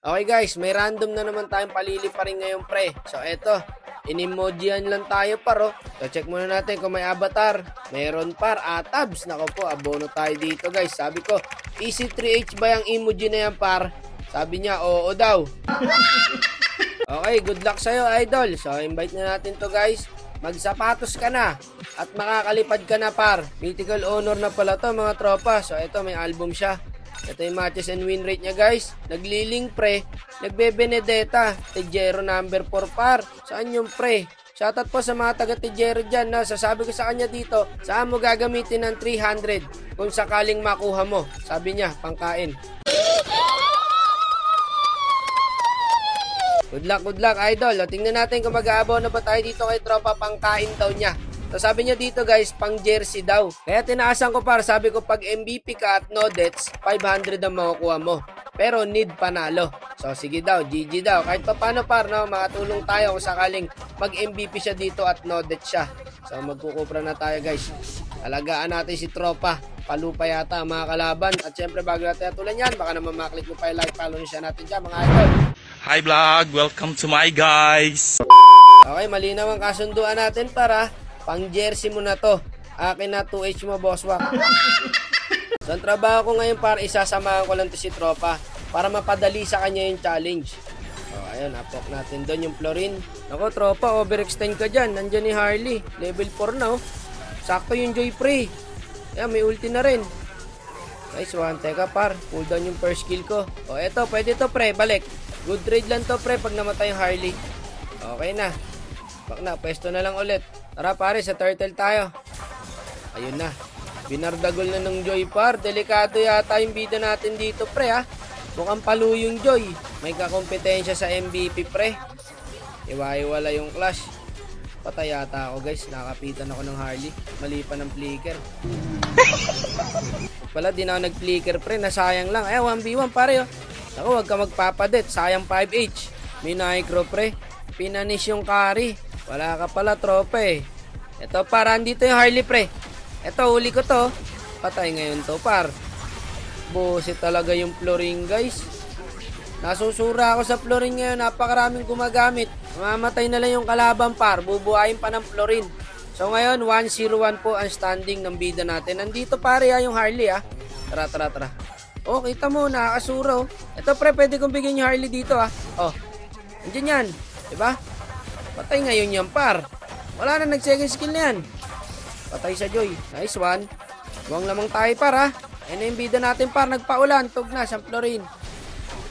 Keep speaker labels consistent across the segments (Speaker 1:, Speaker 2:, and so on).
Speaker 1: Okay guys, may random na naman tayong palili pa rin ngayon pre. So eto, in-emojian lang tayo paro. So check muna natin kung may avatar. Meron par, tabs. Nako po, abono tayo dito guys. Sabi ko, easy 3H ba yung emoji na yan par? Sabi niya, oo daw. Okay, good luck sa'yo idol. So invite na natin to guys. Magsapatos ka na at makakalipad ka na par. Mythical honor na pala to mga tropa. So eto, may album siya. Ito yung matches and win rate niya guys. Nagliling pre. Nagbe-Benedetta. Tejero number 4 par. Saan yung pre? Shoutout po sa mga taga Tejero dyan na sasabi ko sa kanya dito. Saan mo gagamitin ng 300 kung sakaling makuha mo? Sabi niya, pangkain. Good luck idol. O, tingnan natin kung mag-aabaw na ba tayo dito kay tropa. Pangkain daw niya. So sabi niya dito guys, pang jersey daw. Kaya tinaasan ko par, sabi ko pag MVP ka at no deaths, 500 ang makukuha mo. Pero need panalo. So sige daw, GG daw. Kahit pa paano par, no, makatulong tayo kung sakaling mag-MVP siya dito at no deaths siya. So magkukupra na tayo guys. Alagaan natin si tropa. Palupa yata ang mga kalaban. At syempre bago natin natulan yan, baka naman maklik mo pa yung like, follow nyo siya natin dyan mga idol.
Speaker 2: Hi vlog, welcome to my guys.
Speaker 1: Okay, malinaw ang kasunduan natin para pang jersey mo na to. Akin na 2H mo, boss wak. So, ang trabaho ko ngayon para isasamahan ko lang to si tropa para mapadali sa kanya yung challenge. So, ayun, apok natin doon yung Florin. Ako, tropa, overextend ka dyan. Nandyan ni Harley. Level 4 na, oh. Sakto yung Joy Pre. Ayan, may ulti na rin. Guys, one, teka par. Pull down yung first kill ko. O, eto, pwede to pre, balik. Good trade lang to pre pag namatay yung Harley. Okay na. Bak na, pwesto na lang ulit. Tara pare, sa turtle tayo. Ayun na. Binardagol na ng Joy par. Delikado yata yung bida natin dito pre ha. Mukhang palu yung Joy. May kakompetensya sa MVP pre. Iwa-iwala yung clash. Patay yata ako guys. Nakapitan ako ng Harley. Mali pa ng flicker. Pala di na ako nag-flicker pre. Nasayang lang. 1v1 pare oh. Ako, huwag ka magpapadet. Sayang 5H. May micro pre. Pinanis yung carry. Wala ka pala tropa eh. Ito par, andito yung Harley pre. Ito, uli ko to. Patay ngayon to par. Buset talaga yung Florin guys. Nasusura ako sa Florin ngayon. Napakaraming gumagamit. Mamatay na lang yung kalaban par. Bubuhayin pa ng Florin. So ngayon, 1-0-1 po ang standing ng bida natin. Nandito pare ha, yung Harley ha. Tara. Oh, kita mo, nakakasura oh. Ito pre, pwede kong bigyan yung Harley dito ha. Oh, andyan yan. Diba? Patay ngayon yan par. Wala na nag-second skill na yan. Patay sa Joy. Nice one. Buwang lamang tayo par ha. Ayun na yung bida natin par. Nagpaulan. Tug na sa Florin.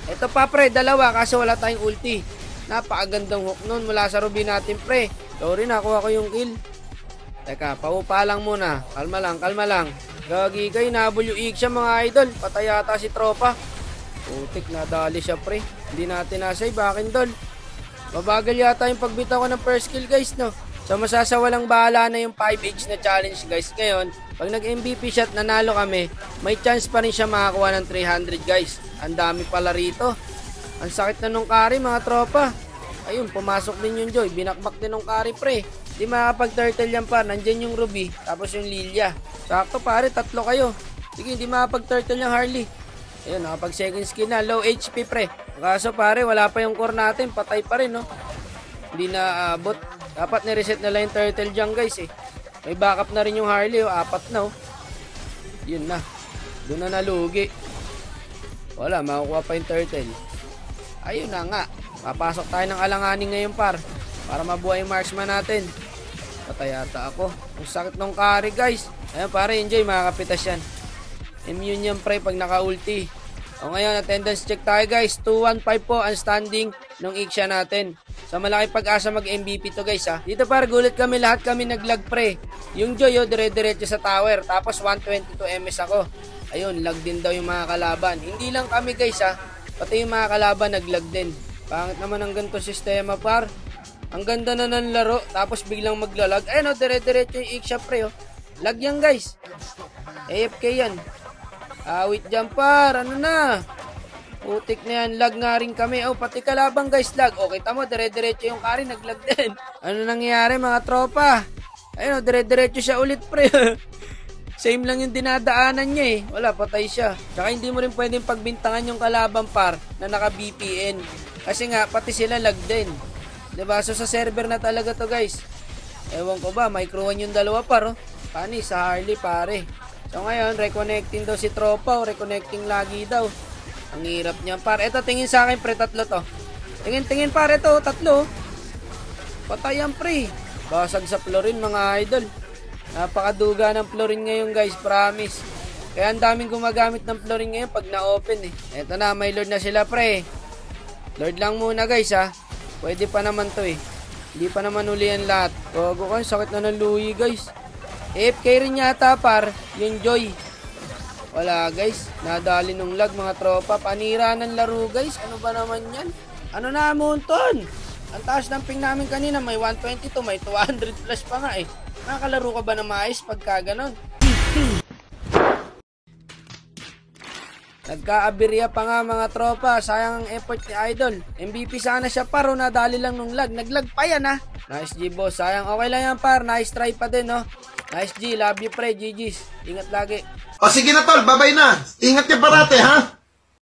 Speaker 1: Ito pa pre. Dalawa kasi wala tayong ulti. Napakagandang hook nun mula sa Ruby natin pre. Sorry, nakuha ko yung kill. Teka, paupa lang muna. Kalma lang. Gagi kayo. Nabul yung siya mga idol. Patay yata si tropa. Putik, nadali siya pre. Hindi natin nasay. Bakin dol. Mabagal yata yung pagbitaw ko ng first kill guys no. So masasawalang bahala na yung 5H na challenge guys. Ngayon, pag nag-MVP shot nanalo kami, may chance pa rin siya makakuha ng 300 guys. Ang dami pala rito. Ang sakit na nung carry mga tropa. Ayun, pumasok din yung Joy. Binakbak din nung carry pre. Di makapag-turtle yan pa. Nandyan yung Ruby. Tapos yung Lilia. Sakto pare, tatlo kayo. Sige, di makapag-turtle yung Harley. Ayun, nakapag second skill na. Low HP pre. Kaso pare, wala pa yung core natin. Patay pa rin no. Hindi na abot. Dapat nireset na lang yung turtle dyan guys eh. May backup na rin yung Harley oh. 4 na oh. Yun na. Doon na nalugi. Wala, makukuha pa yung turtle. Ayun na nga. Papasok tayo ng alanganin ngayon par. Para mabuhay yung marksman natin. Patay yata ako. Ang sakit ng carry guys. Ayun pare, enjoy, makakapitas yan. Immune yan pre pag naka-ulti. O ngayon, attendance check tayo guys. 215 po ang standing ng Iksha natin. So malaki pag-asa mag-MVP to guys ha. Dito para gulat kami, lahat kami nag-lag pre. Yung Joy dire-diretso sa tower. Tapos 122 MS ako. Ayun, lag din daw yung mga kalaban. Hindi lang kami guys ha. Pati yung mga kalaban nag-lag din. Pangit naman ang ganito sistema par. Ang ganda na ng laro. Tapos biglang maglalag. Ayun o, dire-diretso yung Iksha pre oh. Lag yan guys. AFK yan. Awit dyan par, ano na? Putik na yan, lag nga rin kami. Oh, pati kalabang guys, lag. O, kita mo, dire-diretso yung carry, naglag din. Ano nangyayari mga tropa? Ayun, dire-diretso siya ulit pre. Same lang yung dinadaanan niya eh. Wala, patay siya. Tsaka hindi mo rin pwedeng pagbintangan yung kalaban par na naka-VPN. Kasi nga, pati sila lag din. Diba? So sa server na talaga to guys. Ewan ko ba, micro-1 yung dalawa par oh. Panis sa Harley pare. So ngayon, reconnecting daw si tropa o reconnecting lagi daw. Ang hirap niya par. Eto, tingin sa akin pre, tatlo to. Tingin pare to, tatlo. Patayan pre. Basag sa Florin mga idol. Napakaduga ng Florin ngayon guys, promise. Kaya ang daming gumagamit ng Florin ngayon pag na-open eh. Eto na, may Lord na sila pre. Lord lang muna guys ha. Pwede pa naman to eh. Hindi pa naman uli ang lahat. Gogo ko, sakit na ng luwi guys. AFK rin yata par, yung Joy. Wala guys, nadali nung lag mga tropa. Panira ng laro guys, ano ba naman yan? Ano na Monton? Ang taas ng ping namin kanina, may 122, may 200 plus pa nga eh. Nakakalaro ka ba na maayos pagka ganon? Nagka-aberya pa nga mga tropa, sayang ang effort ni Idol. MVP sana siya paro, nadali lang nung lag. Naglag pa yan ha. Nice G boss, sayang. Okay lang yan par, nice try pa din no. Nice G, love you pre, GG's. Ingat lagi.
Speaker 3: O sige na tol, babay na. Ingat ka parate ha.